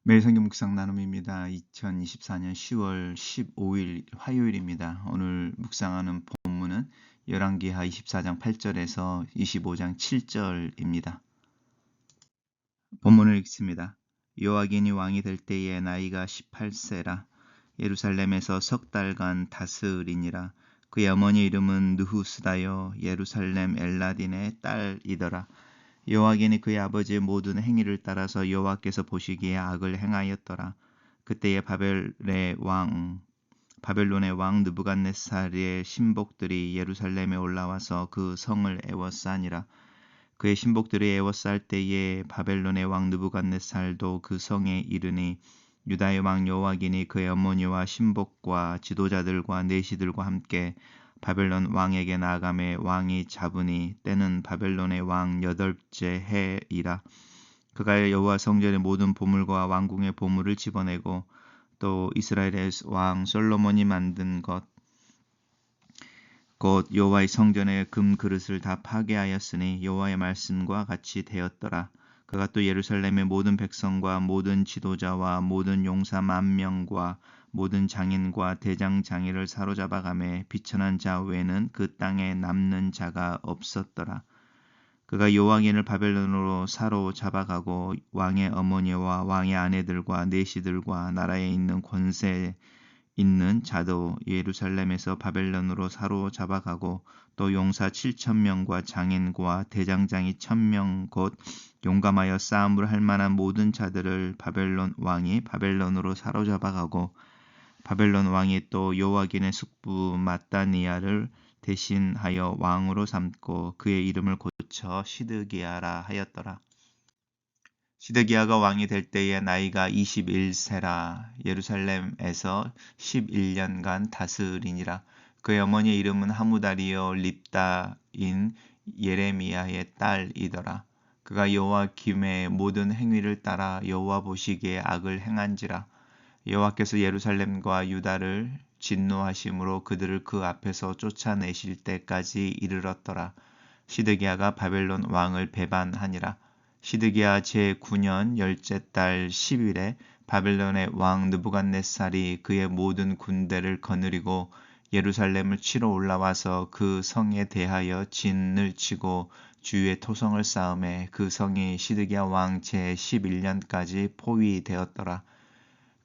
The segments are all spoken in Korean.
매일 성경 묵상 나눔입니다. 2024년 10월 15일 화요일입니다. 오늘 묵상하는 본문은 열왕기하 24장 8절에서 25장 7절입니다. 본문을 읽습니다. 요아긴이 왕이 될 때에 나이가 18세라. 예루살렘에서 석 달간 다스리니라. 그의 어머니 이름은 느후스다요 예루살렘 엘라딘의 딸이더라. 여호와께는 그의 아버지의 모든 행위를 따라서 여호와께서 보시기에 악을 행하였더라. 그때에 바벨론의 왕 느부갓네살의 신복들이 예루살렘에 올라와서 그 성을 애워싸니라. 그의 신복들이 애워쌀 때에 바벨론의 왕 느부갓네살도 그 성에 이르니 유다의 왕 여호와긴이 그의 어머니와 신복과 지도자들과 내시들과 함께 바벨론 왕에게 나아가매 왕이 잡으니 때는 바벨론의 왕 8째 해이라. 그가 여호와 성전의 모든 보물과 왕궁의 보물을 집어내고 또 이스라엘의 왕 솔로몬이 만든 것 곧 여호와의 성전의 금 그릇을 다 파괴하였으니 여호와의 말씀과 같이 되었더라. 그가 또 예루살렘의 모든 백성과 모든 지도자와 모든 용사 10,000명과 모든 장인과 대장 장이를 사로잡아가매 비천한 자 외에는 그 땅에 남는 자가 없었더라. 그가 요왕인을 바벨론으로 사로잡아가고 왕의 어머니와 왕의 아내들과 내시들과 나라에 있는 권세 있는 자도 예루살렘에서 바벨론으로 사로잡아가고 또 용사 7,000명과 장인과 대장장이 1,000명 곧 용감하여 싸움을 할 만한 모든 자들을 바벨론 왕이 바벨론으로 사로잡아가고 바벨론 왕이 또 요아긴의 숙부 마따니아를 대신하여 왕으로 삼고 그의 이름을 고쳐 시드기야라 하였더라. 시드기야가 왕이 될 때에 나이가 21세라. 예루살렘에서 11년간 다스리니라. 그의 어머니의 이름은 하무다리요 립다인 예레미야의 딸이더라. 그가 여호와김의 모든 행위를 따라 여호와 보시기에 악을 행한지라. 여호와께서 예루살렘과 유다를 진노하심으로 그들을 그 앞에서 쫓아내실 때까지 이르렀더라. 시드기야가 바벨론 왕을 배반하니라. 시드기야 제9년 10째 달 10일에 바벨론의 왕 느부갓네살이 그의 모든 군대를 거느리고 예루살렘을 치러 올라와서 그 성에 대하여 진을 치고 주위에 토성을 쌓음에 그 성이 시드기야 왕 제11년까지 포위되었더라.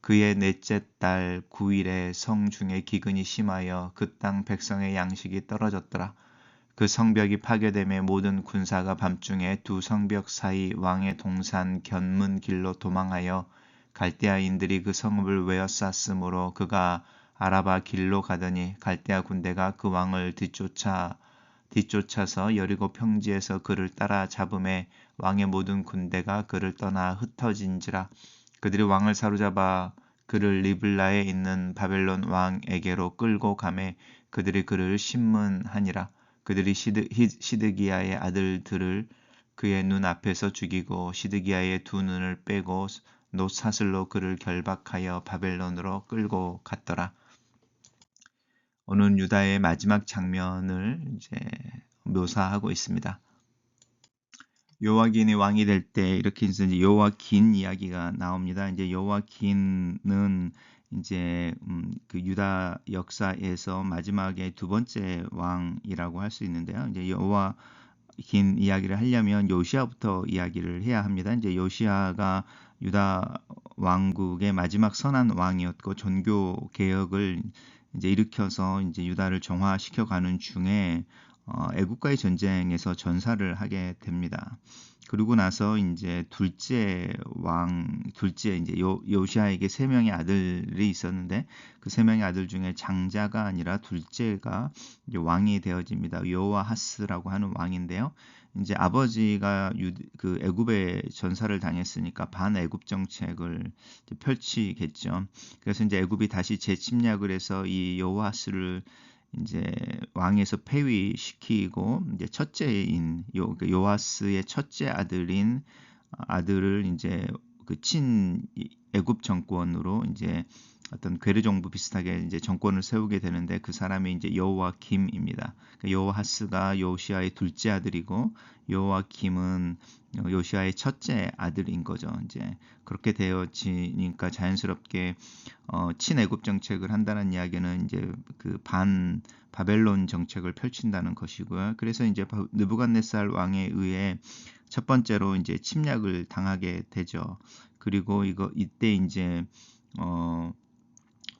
그의 넷째 달 9일에 성 중에 기근이 심하여 그 땅 백성의 양식이 떨어졌더라. 그 성벽이 파괴됨에 모든 군사가 밤중에 두 성벽 사이 왕의 동산 견문 길로 도망하여 갈대아인들이 그 성읍을 외어쌌으므로 그가 아라바 길로 가더니 갈대아 군대가 그 왕을 뒤쫓아서 여리고 평지에서 그를 따라 잡음에 왕의 모든 군대가 그를 떠나 흩어진지라. 그들이 왕을 사로잡아 그를 리블라에 있는 바벨론 왕에게로 끌고 가매 그들이 그를 신문하니라. 그들이 시드기야의 아들들을 그의 눈 앞에서 죽이고 시드기야의 두 눈을 빼고 놋사슬로 그를 결박하여 바벨론으로 끌고 갔더라. 오늘 유다의 마지막 장면을 이제 묘사하고 있습니다. 요아긴이 왕이 될 때 이렇게 이제 요아긴 이야기가 나옵니다. 이제 요아긴은 이제 그 유다 역사에서 마지막에 두 번째 왕이라고 할 수 있는데요. 이제 요아긴 이야기를 하려면 요시아부터 이야기를 해야 합니다. 이제 요시아가 유다 왕국의 마지막 선한 왕이었고 종교 개혁을 이제 일으켜서 이제 유다를 정화시켜 가는 중에 애국과의 전쟁에서 전사를 하게 됩니다. 그리고 나서 이제 둘째 이제 요시아에게 세 명의 아들이 있었는데 그 세 명의 아들 중에 장자가 아니라 둘째가 이제 왕이 되어집니다. 요아하스라고 하는 왕인데요. 이제 아버지가 그 애굽에 전사를 당했으니까 반애굽 정책을 펼치겠죠. 그래서 이제 애굽이 다시 재침략을 해서 이 요아하스를 이제 왕에서 폐위시키고 이제 첫째인 요아스의 첫째 아들을 이제 그 친 애굽 정권으로 이제 어떤 괴뢰 정부 비슷하게 이제 정권을 세우게 되는데 그 사람이 이제 여호와김입니다. 그러니까 여호아하스가 요시아의 둘째 아들이고 여호와김은 요시아의 첫째 아들인 거죠. 이제 그렇게 되어지니까 자연스럽게 친애국 정책을 한다는 이야기는 이제 그 반 바벨론 정책을 펼친다는 것이고요. 그래서 이제 느부갓네살 왕에 의해 첫 번째로 이제 침략을 당하게 되죠. 그리고 이때 이제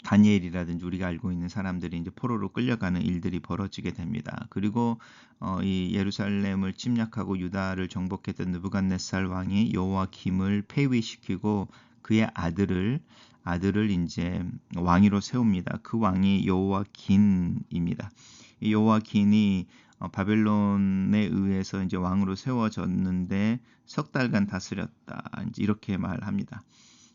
다니엘이라든지 우리가 알고 있는 사람들이 이제 포로로 끌려가는 일들이 벌어지게 됩니다. 그리고 이 예루살렘을 침략하고 유다를 정복했던 느부갓네살 왕이 여호와김을 폐위시키고 그의 아들을 이제 왕위로 세웁니다. 그 왕이 여호와긴입니다. 이 여호와긴이 바벨론에 의해서 이제 왕으로 세워졌는데 석 달간 다스렸다. 이제 이렇게 말합니다.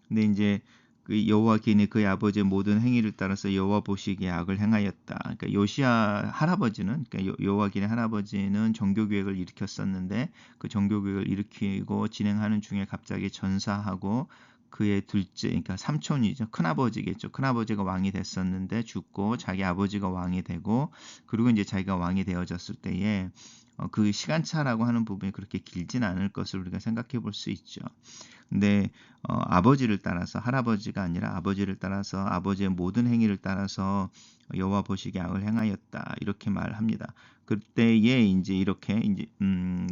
근데 이제 그 여호와긴이 그의 아버지의 모든 행위를 따라서 여호와 보시기에 악을 행하였다. 그러니까 요시야 할아버지는, 그러니까 여호와긴의 할아버지는 종교개혁을 일으켰었는데 그 종교개혁을 일으키고 진행하는 중에 갑자기 전사하고 그의 둘째, 그러니까 삼촌이죠. 큰아버지겠죠. 큰아버지가 왕이 됐었는데 죽고 자기 아버지가 왕이 되고 그리고 이제 자기가 왕이 되어졌을 때에 그 시간차라고 하는 부분이 그렇게 길진 않을 것을 우리가 생각해 볼 수 있죠. 근데 아버지를 따라서 할아버지가 아니라 아버지를 따라서 아버지의 모든 행위를 따라서 여호와 보시기에 악을 행하였다 이렇게 말합니다. 그때에 이제 이렇게 이제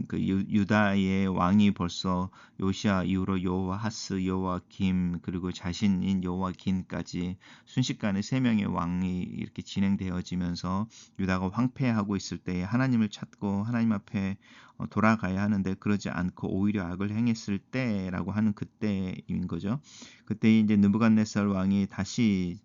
그 유다의 왕이 벌써 요시아 이후로 여호아하스, 여호와김 그리고 자신인 여호와긴까지 순식간에 세 명의 왕이 이렇게 진행되어지면서 유다가 황폐하고 있을 때에 하나님을 찾고 하나님 앞에 돌아가야 하는데 그러지 않고 오히려 악을 행했을 때라고 하는 그때인 거죠. 그때 이제 느부갓네살 왕이 다시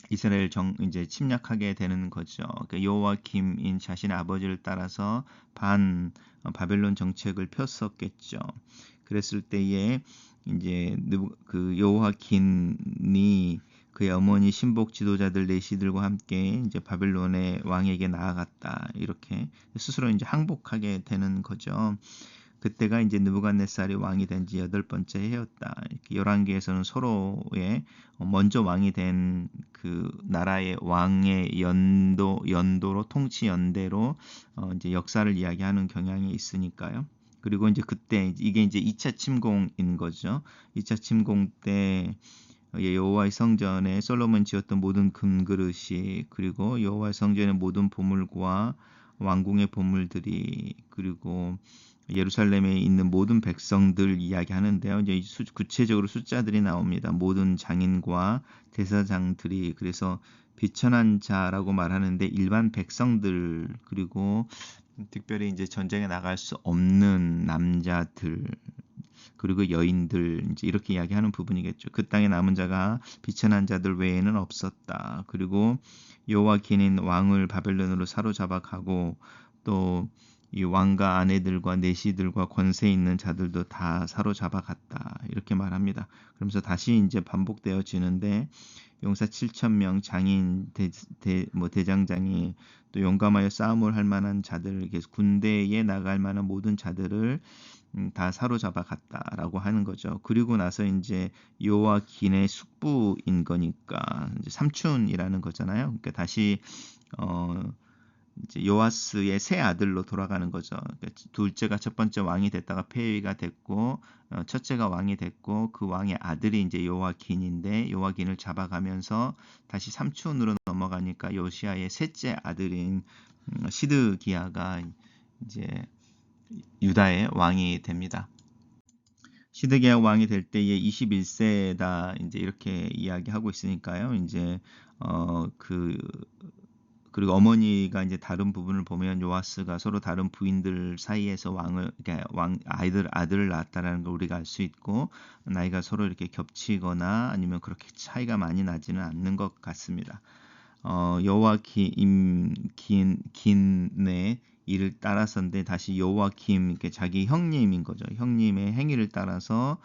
이스라엘 이제 침략하게 되는 거죠. 그러니까 여호와김인 자신의 아버지를 따라서 바벨론 정책을 폈었겠죠. 그랬을 때에 이제 그 여호와긴이 그의 어머니 신복 지도자들 내시들과 함께 이제 바벨론의 왕에게 나아갔다. 이렇게 스스로 이제 항복하게 되는 거죠. 그때가 이제 느부갓네살이 왕이 된 지 8번째 해였다. 열왕기에서는 서로의 먼저 왕이 된 그 나라의 왕의 연도로 통치 연대로 이제 역사를 이야기하는 경향이 있으니까요. 그리고 이제 그때 이게 이제 2차 침공인 거죠. 2차 침공 때 여호와의 성전에 솔로몬 지었던 모든 금그릇이 그리고 여호와의 성전의 모든 보물과 왕궁의 보물들이 그리고 예루살렘에 있는 모든 백성들 이야기하는데요. 이제 구체적으로 숫자들이 나옵니다. 모든 장인과 대사장들이 그래서 비천한 자라고 말하는데 일반 백성들 그리고 특별히 이제 전쟁에 나갈 수 없는 남자들 그리고 여인들 이제 이렇게 이야기하는 부분이겠죠. 그 땅에 남은 자가 비천한 자들 외에는 없었다. 그리고 여호와긴인 왕을 바벨론으로 사로잡아 가고 또 이 왕과 아내들과 내시들과 권세 있는 자들도 다 사로잡아 갔다. 이렇게 말합니다. 그러면서 다시 이제 반복되어지는데 용사 7,000명, 장인, 대장장이 또 용감하여 싸움을 할 만한 자들, 군대에 나갈 만한 모든 자들을 다 사로잡아 갔다라고 하는 거죠. 그리고 나서 이제 요아긴의 숙부인 거니까 이제 삼촌이라는 거잖아요. 그러니까 다시 이제 요아스의 새 아들로 돌아가는 거죠. 그러니까 둘째가 첫 번째 왕이 됐다가 폐위가 됐고 첫째가 왕이 됐고 그 왕의 아들이 이제 요아긴인데 요아긴을 잡아가면서 다시 삼촌으로 넘어가니까 요시아의 셋째 아들인 시드기야가 이제 유다의 왕이 됩니다. 시드기야 왕이 될 때에 21세다 이제 이렇게 이야기하고 있으니까요. 이제 그리고 어머니가 이제 다른 부분을 보면 요아스가 서로 다른 부인들 사이에서 그러니까 아들을 낳았다라는 걸 우리가 알 수 있고 나이가 서로 이렇게 겹치거나 아니면 그렇게 차이가 많이 나지는 않는 것 같습니다. 여호와긴의 일을 따라서인데 다시 여호와김 자기 형님인 거죠. 형님의 행위를 따라서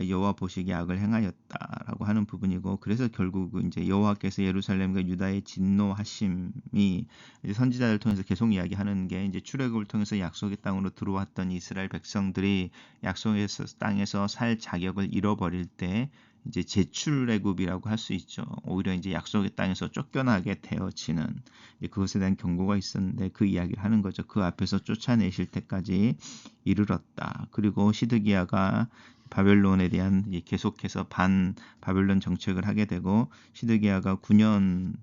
여호와 보시기에 악을 행하였다라고 하는 부분이고, 그래서 결국 이제 여호와께서 예루살렘과 유다의 진노하심이 이제 선지자를 통해서 계속 이야기하는 게, 이제 출애굽을 통해서 약속의 땅으로 들어왔던 이스라엘 백성들이 약속의 땅에서 살 자격을 잃어버릴 때 이제 재출애굽이라고 할 수 있죠. 오히려 이제 약속의 땅에서 쫓겨나게 되어지는, 그것에 대한 경고가 있었는데 그 이야기를 하는 거죠. 그 앞에서 쫓아내실 때까지 이르렀다. 그리고 시드기야가 바벨론에 대한 계속해서 반 바벨론 정책을 하게 되고, 시드기야가 9년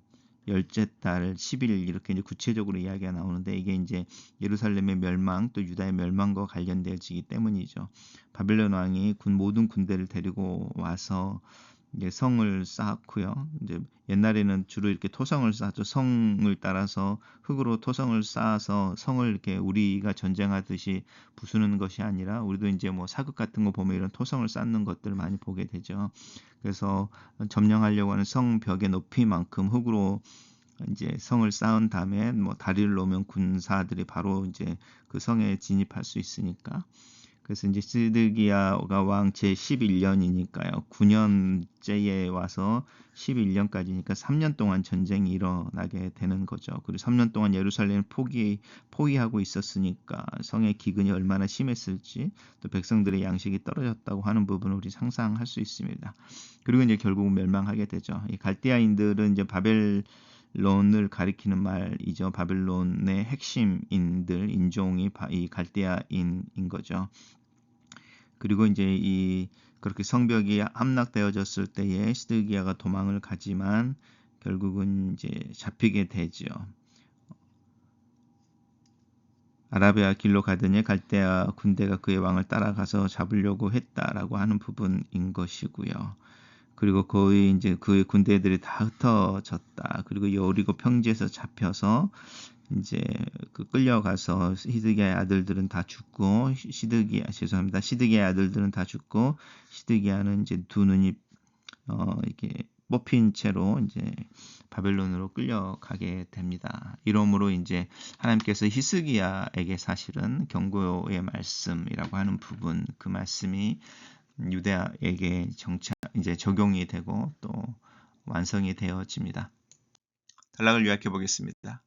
열째 달 10일 이렇게 이제 구체적으로 이야기가 나오는데, 이게 이제 예루살렘의 멸망 또 유다의 멸망과 관련되어지기 때문이죠. 바벨론 왕이 모든 군대를 데리고 와서 이제 성을 쌓고요. 이제 옛날에는 주로 이렇게 토성을 쌓죠. 성을 따라서 흙으로 토성을 쌓아서 성을 이렇게 우리가 전쟁하듯이 부수는 것이 아니라, 우리도 이제 뭐 사극 같은 거 보면 이런 토성을 쌓는 것들을 많이 보게 되죠. 그래서 점령하려고 하는 성 벽의 높이만큼 흙으로 이제 성을 쌓은 다음에 뭐 다리를 놓으면 군사들이 바로 이제 그 성에 진입할 수 있으니까. 그래서 이제 시드기야가 왕 제 11년이니까요. 9년째에 와서 11년까지니까 3년 동안 전쟁이 일어나게 되는 거죠. 그리고 3년 동안 예루살렘을 포위하고 있었으니까 성의 기근이 얼마나 심했을지, 또 백성들의 양식이 떨어졌다고 하는 부분을 우리 상상할 수 있습니다. 그리고 이제 결국 멸망하게 되죠. 이 갈대아인들은 이제 바벨론을 가리키는 말이죠. 바벨론의 핵심인들, 인종이 이 갈대아인인 거죠. 그리고 이제 그렇게 성벽이 함락되어졌을 때에 시드기야가 도망을 가지만 결국은 이제 잡히게 되죠. 아라비아 길로 가더니 갈대아 군대가 그의 왕을 따라가서 잡으려고 했다라고 하는 부분인 것이고요. 그리고 거의 이제 그의 군대들이 다 흩어졌다. 그리고 여리고 평지에서 잡혀서 이제 끌려가서 시드기야의 아들들은 다 죽고, 시드기야의 아들들은 다 죽고, 시드기야는 이제 두 눈이 이렇게 뽑힌 채로 이제 바벨론으로 끌려가게 됩니다. 이러므로 이제 하나님께서 히스기야에게 사실은 경고의 말씀이라고 하는 부분, 그 말씀이 유대에게 이제 적용이 되고 또 완성이 되어집니다. 단락을 요약해 보겠습니다.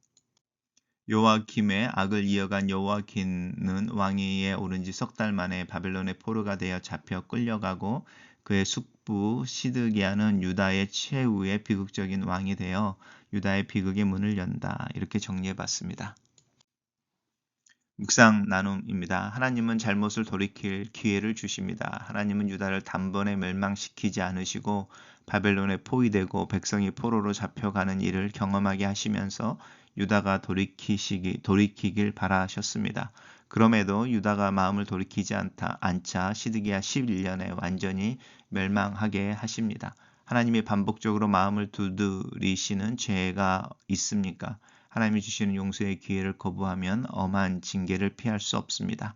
요아김의 악을 이어간 요아긴은 왕위에 오른 지 석 달 만에 바벨론의 포로가 되어 잡혀 끌려가고, 그의 숙부 시드기야는 유다의 최후의 비극적인 왕이 되어 유다의 비극의 문을 연다. 이렇게 정리해 봤습니다. 묵상 나눔입니다. 하나님은 잘못을 돌이킬 기회를 주십니다. 하나님은 유다를 단번에 멸망시키지 않으시고 바벨론에 포위되고 백성이 포로로 잡혀가는 일을 경험하게 하시면서 유다가 돌이키길 바라셨습니다. 그럼에도 유다가 마음을 돌이키지 않자 시드기야 11년에 완전히 멸망하게 하십니다. 하나님이 반복적으로 마음을 두드리시는 죄가 있습니까? 하나님이 주시는 용서의 기회를 거부하면 엄한 징계를 피할 수 없습니다.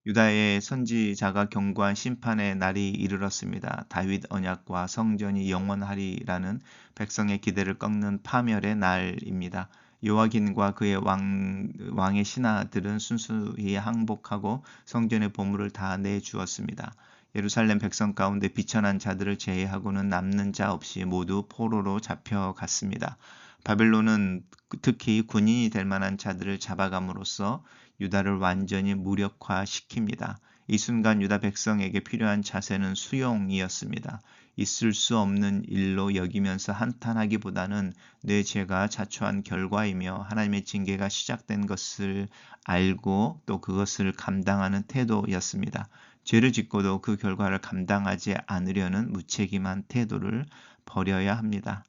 유다의 선지자가 경고한 심판의 날이 이르렀습니다. 다윗 언약과 성전이 영원하리라는 백성의 기대를 꺾는 파멸의 날입니다. 요아긴과 그의 왕의 신하들은 순수히 항복하고 성전의 보물을 다 내주었습니다. 예루살렘 백성 가운데 비천한 자들을 제외하고는 남는 자 없이 모두 포로로 잡혀갔습니다. 바벨론은 특히 군인이 될 만한 자들을 잡아감으로써 유다를 완전히 무력화시킵니다. 이 순간 유다 백성에게 필요한 자세는 수용이었습니다. 있을 수 없는 일로 여기면서 한탄하기보다는 내 죄가 자초한 결과이며 하나님의 징계가 시작된 것을 알고 또 그것을 감당하는 태도였습니다. 죄를 짓고도 그 결과를 감당하지 않으려는 무책임한 태도를 버려야 합니다.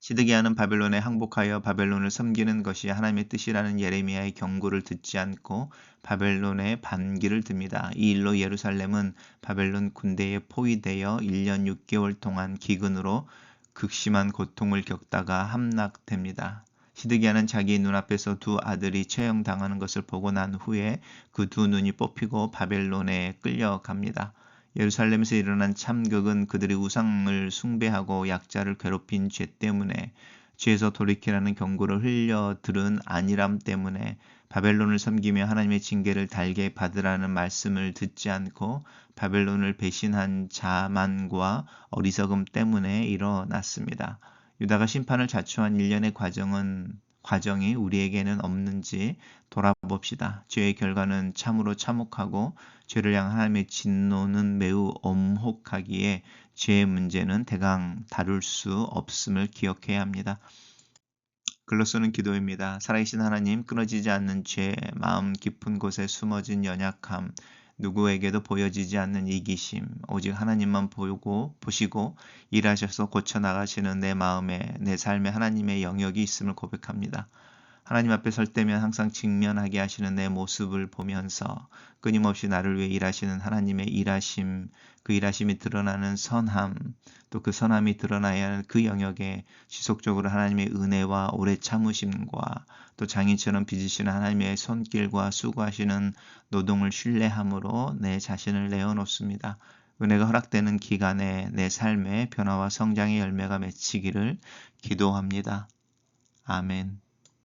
시드기야는 바벨론에 항복하여 바벨론을 섬기는 것이 하나님의 뜻이라는 예레미야의 경고를 듣지 않고 바벨론에 반기를 듭니다. 이 일로 예루살렘은 바벨론 군대에 포위되어 1년 6개월 동안 기근으로 극심한 고통을 겪다가 함락됩니다. 시드기야는 자기 눈앞에서 두 아들이 처형당하는 것을 보고 난 후에 그 두 눈이 뽑히고 바벨론에 끌려갑니다. 예루살렘에서 일어난 참극은 그들이 우상을 숭배하고 약자를 괴롭힌 죄 때문에, 죄에서 돌이키라는 경고를 흘려 들은 안일함 때문에, 바벨론을 섬기며 하나님의 징계를 달게 받으라는 말씀을 듣지 않고 바벨론을 배신한 자만과 어리석음 때문에 일어났습니다. 유다가 심판을 자초한 일련의 과정이 우리에게는 없는지 돌아봅시다. 죄의 결과는 참으로 참혹하고 죄를 향한 하나님의 진노는 매우 엄혹하기에 죄의 문제는 대강 다룰 수 없음을 기억해야 합니다. 글로서는 기도입니다. 살아계신 하나님, 끊어지지 않는 죄, 마음 깊은 곳에 숨어진 연약함, 누구에게도 보여지지 않는 이기심, 오직 하나님만 보시고 일하셔서 고쳐나가시는 내 마음에, 내 삶에 하나님의 영역이 있음을 고백합니다. 하나님 앞에 설 때면 항상 직면하게 하시는 내 모습을 보면서 끊임없이 나를 위해 일하시는 하나님의 일하심, 그 일하심이 드러나는 선함, 또 그 선함이 드러나야 하는 그 영역에 지속적으로 하나님의 은혜와 오래 참으심과 또 장인처럼 빚으시는 하나님의 손길과 수고하시는 노동을 신뢰함으로 내 자신을 내어놓습니다. 은혜가 허락되는 기간에 내 삶의 변화와 성장의 열매가 맺히기를 기도합니다. 아멘.